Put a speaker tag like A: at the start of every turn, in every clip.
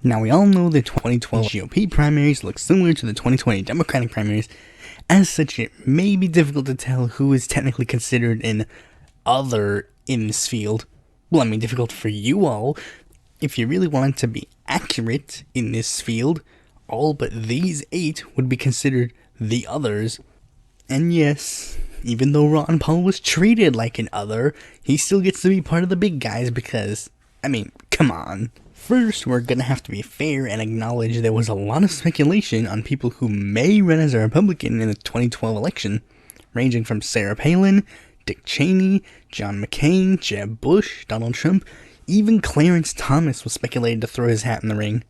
A: Now, we all know the 2012 GOP primaries look similar to the 2020 Democratic primaries. As such, it may be difficult to tell who is technically considered an other in this field. Well, I mean, difficult for you all. If you really wanted to be accurate in this field, all but these 8 would be considered the others. And yes, even though Ron Paul was treated like an other, he still gets to be part of the big guys because, I mean, come on. First, we're gonna have to be fair and acknowledge there was a lot of speculation on people who may run as a Republican in the 2012 election, ranging from Sarah Palin, Dick Cheney, John McCain, Jeb Bush, Donald Trump, even Clarence Thomas was speculated to throw his hat in the ring.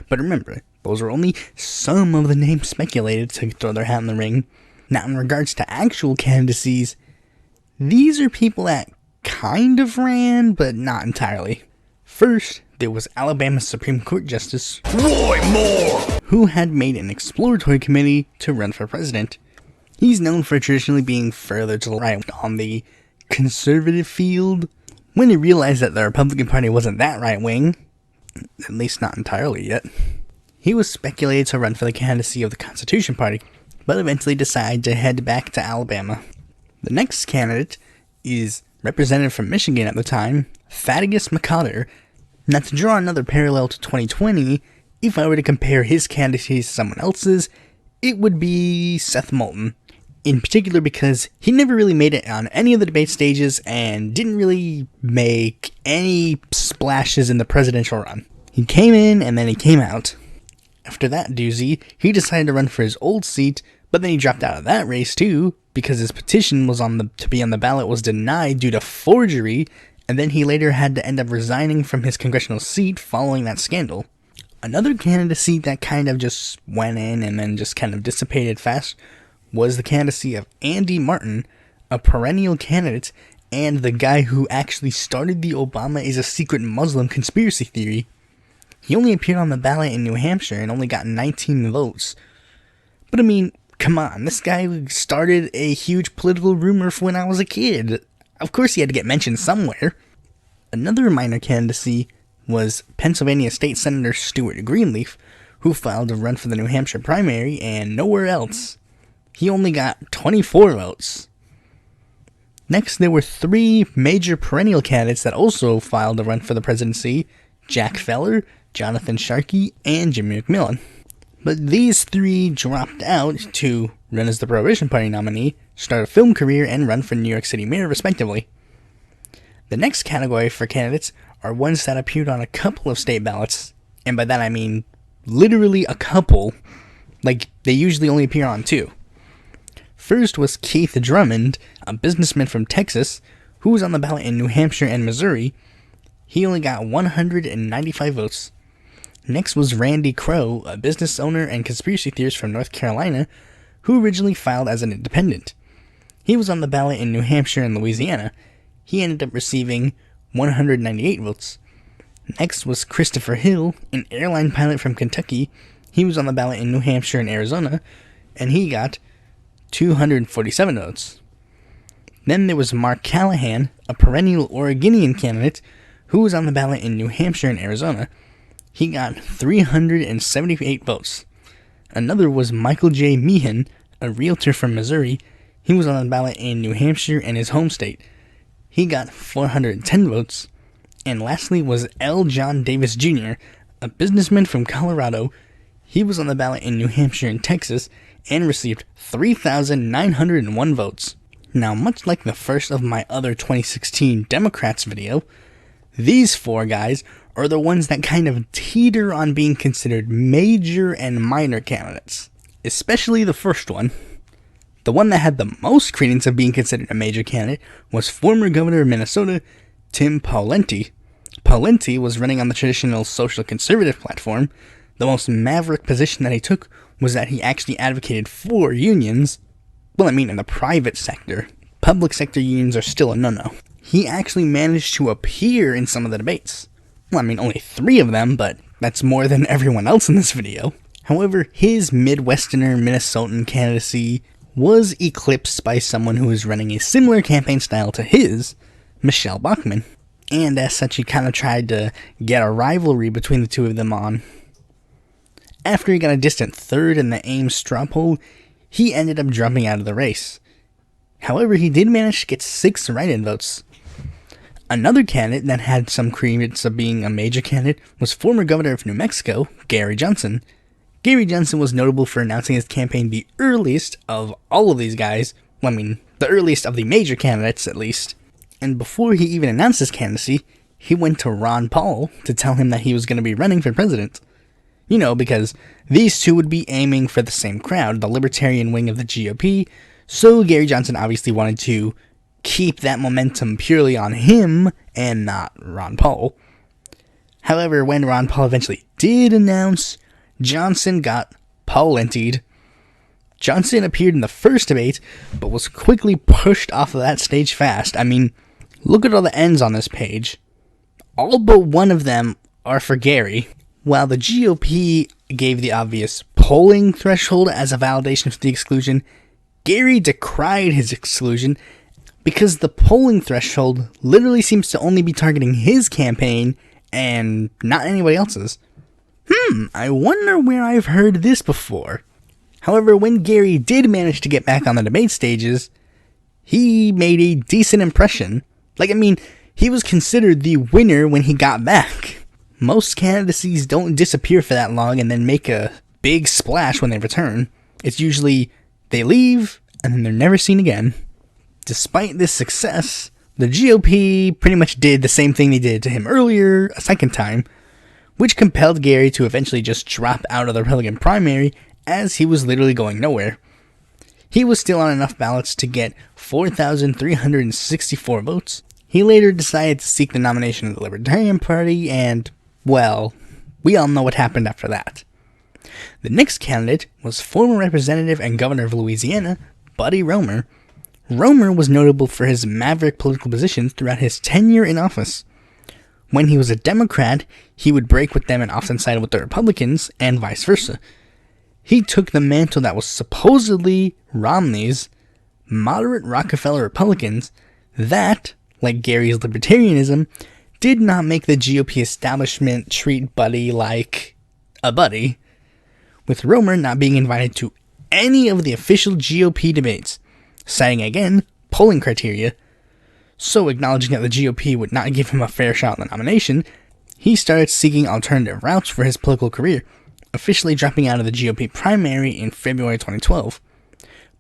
A: But remember, those are only some of the names speculated to throw their hat in the ring. Now, in regards to actual candidacies, these are people that kind of ran, but not entirely. First, there was Alabama Supreme Court Justice Roy Moore, who had made an exploratory committee to run for president. He's known for traditionally being further to the right on the conservative field. When he realized that the Republican Party wasn't that right-wing, at least not entirely yet, he was speculated to run for the candidacy of the Constitution Party, but eventually decided to head back to Alabama. The next candidate is representative from Michigan at the time, Thaddeus McCotter. Now, to draw another parallel to 2020, if I were to compare his candidacy to someone else's, it would be Seth Moulton. In particular because he never really made it on any of the debate stages and didn't really make any splashes in the presidential run. He came in and then he came out. After that doozy, he decided to run for his old seat, but then he dropped out of that race too, because his petition to be on the ballot was denied due to forgery, and then he later had to end up resigning from his congressional seat following that scandal. Another candidacy that kind of just went in and then just kind of dissipated fast was the candidacy of Andy Martin, a perennial candidate, and the guy who actually started the Obama is a secret Muslim conspiracy theory. He only appeared on the ballot in New Hampshire and only got 19 votes. But I mean, come on, this guy started a huge political rumor for when I was a kid. Of course he had to get mentioned somewhere. Another minor candidacy was Pennsylvania State Senator Stuart Greenleaf, who filed to run for the New Hampshire primary and nowhere else. He only got 24 votes. Next, there were 3 major perennial candidates that also filed to run for the presidency: Jack Feller, Jonathan Sharkey, and Jimmy McMillan. But these 3 dropped out to run as the Prohibition Party nominee, start a film career, and run for New York City mayor, respectively. The next category for candidates are ones that appeared on a couple of state ballots, and by that I mean literally a couple, like they usually only appear on 2. First was Keith Drummond, a businessman from Texas, who was on the ballot in New Hampshire and Missouri. He only got 195 votes. Next was Randy Crowe, a business owner and conspiracy theorist from North Carolina, who originally filed as an independent. He was on the ballot in New Hampshire and Louisiana. He ended up receiving 198 votes. Next was Christopher Hill, an airline pilot from Kentucky. He was on the ballot in New Hampshire and Arizona, and he got 247 votes. Then there was Mark Callahan, a perennial Oregonian candidate, who was on the ballot in New Hampshire and Arizona. He got 378 votes. Another was Michael J. Meehan, a realtor from Missouri. He was on the ballot in New Hampshire and his home state. He got 410 votes. And lastly was L. John Davis Jr., a businessman from Colorado. He was on the ballot in New Hampshire and Texas and received 3,901 votes. Now, much like the first of my other 2016 Democrats video, these 4 guys are the ones that kind of teeter on being considered major and minor candidates. Especially the first one. The one that had the most credence of being considered a major candidate was former governor of Minnesota, Tim Pawlenty. Pawlenty was running on the traditional social conservative platform. The most maverick position that he took was that he actually advocated for unions. Well, I mean in the private sector. Public sector unions are still a no-no. He actually managed to appear in some of the debates. Well, I mean only 3 of them, but that's more than everyone else in this video. However, his Midwesterner Minnesotan candidacy was eclipsed by someone who was running a similar campaign style to his, Michelle Bachmann. and as such he kind of tried to get a rivalry between the two of them on. After he got a distant third in the Ames straw poll, he ended up dropping out of the race. However, he did manage to get 6 write-in votes. Another candidate that had some credence of being a major candidate was former governor of New Mexico, Gary Johnson. Gary Johnson was notable for announcing his campaign the earliest of all of these guys. Well, I mean, the earliest of the major candidates, at least. And before he even announced his candidacy, he went to Ron Paul to tell him that he was going to be running for president. You know, because these two would be aiming for the same crowd, the libertarian wing of the GOP, so Gary Johnson obviously wanted to keep that momentum purely on him and not Ron Paul. However, when Ron Paul eventually did announce, Johnson got Paul-entied. Johnson appeared in the first debate, but was quickly pushed off of that stage fast. I mean, look at all the ends on this page. All but one of them are for Gary. While the GOP gave the obvious polling threshold as a validation for the exclusion, Gary decried his exclusion because the polling threshold literally seems to only be targeting his campaign and not anybody else's. I wonder where I've heard this before. However, when Gary did manage to get back on the debate stages, he made a decent impression. He was considered the winner when he got back. Most candidacies don't disappear for that long and then make a big splash when they return. It's usually they leave and then they're never seen again. Despite this success, the GOP pretty much did the same thing they did to him earlier, a second time, which compelled Gary to eventually just drop out of the Republican primary as he was literally going nowhere. He was still on enough ballots to get 4,364 votes. He later decided to seek the nomination of the Libertarian Party and, well, we all know what happened after that. The next candidate was former representative and governor of Louisiana, Buddy Roemer. Roemer was notable for his maverick political positions throughout his tenure in office. When he was a Democrat, he would break with them and often side with the Republicans, and vice versa. He took the mantle that was supposedly Romney's, moderate Rockefeller Republicans, that, like Gary's libertarianism, did not make the GOP establishment treat Buddy like a buddy, with Roemer not being invited to any of the official GOP debates, citing again polling criteria. So, acknowledging that the GOP would not give him a fair shot in the nomination, he started seeking alternative routes for his political career, officially dropping out of the GOP primary in February 2012.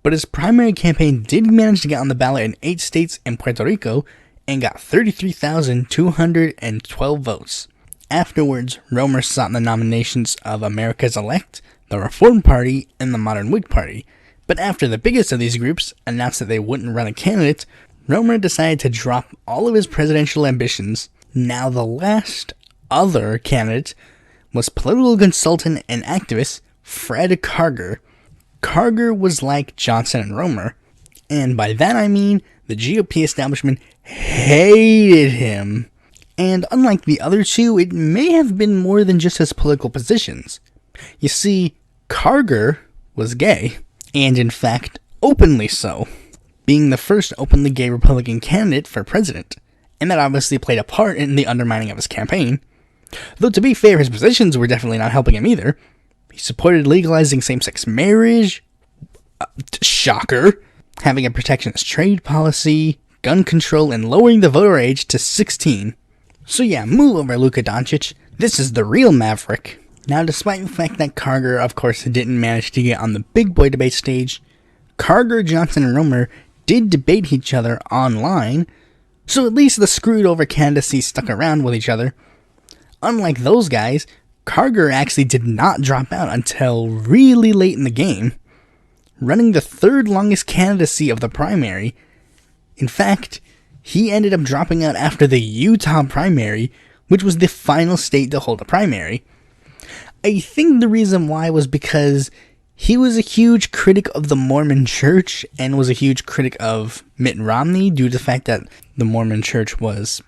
A: But his primary campaign did manage to get on the ballot in 8 states and Puerto Rico, and got 33,212 votes. Afterwards, Roemer sought the nominations of America's Elect, the Reform Party, and the Modern Whig Party. But after the biggest of these groups announced that they wouldn't run a candidate, Roemer decided to drop all of his presidential ambitions. Now the last other candidate was political consultant and activist Fred Karger. Karger was like Johnson and Roemer, and by that I mean the GOP establishment hated him. And unlike the other two, it may have been more than just his political positions. You see, Karger was gay, and in fact, openly so, being the first openly gay Republican candidate for president, and that obviously played a part in the undermining of his campaign. Though to be fair, his positions were definitely not helping him either. He supported legalizing same-sex marriage, shocker, having a protectionist trade policy, gun control, and lowering the voter age to 16. So yeah, move over, Luka Doncic. This is the real maverick. Now, despite the fact that Karger, of course, didn't manage to get on the big boy debate stage, Karger, Johnson, and Roemer did debate each other online, so at least the screwed over candidacy stuck around with each other. Unlike those guys, Karger actually did not drop out until really late in the game, running the third longest candidacy of the primary. In fact, he ended up dropping out after the Utah primary, which was the final state to hold a primary. I think the reason why was because he was a huge critic of the Mormon Church and was a huge critic of Mitt Romney due to the fact that the Mormon Church was,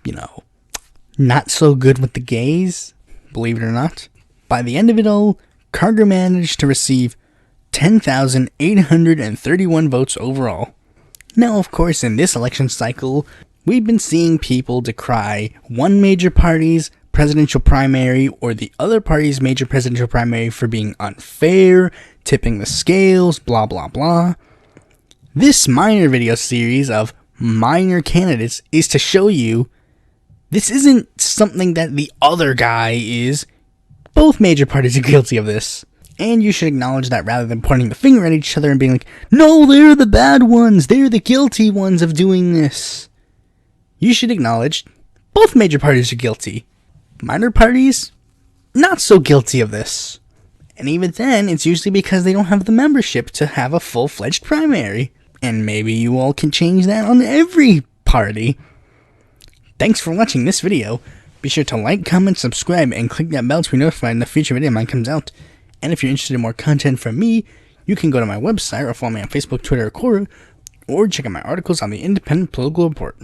A: not so good with the gays, believe it or not. By the end of it all, Karger managed to receive 10,831 votes overall. Now, of course, in this election cycle, We've been seeing people decry one major party's presidential primary or the other party's major presidential primary for being unfair, tipping the scales, blah blah blah. This minor video series of minor candidates is to show you this isn't something that the other guy is. Both major parties are guilty of this. And you should acknowledge that rather than pointing the finger at each other and being like, no, they're the bad ones, they're the guilty ones of doing this. You should acknowledge both major parties are guilty. Minor parties, not so guilty of this. And even then, it's usually because they don't have the membership to have a full-fledged primary. And maybe you all can change that on every party. Thanks for watching this video. Be sure to like, comment, subscribe, and click that bell to be notified when the future video mine comes out. And if you're interested in more content from me, you can go to my website or follow me on Facebook, Twitter, or Quora, or check out my articles on the Independent Political Report.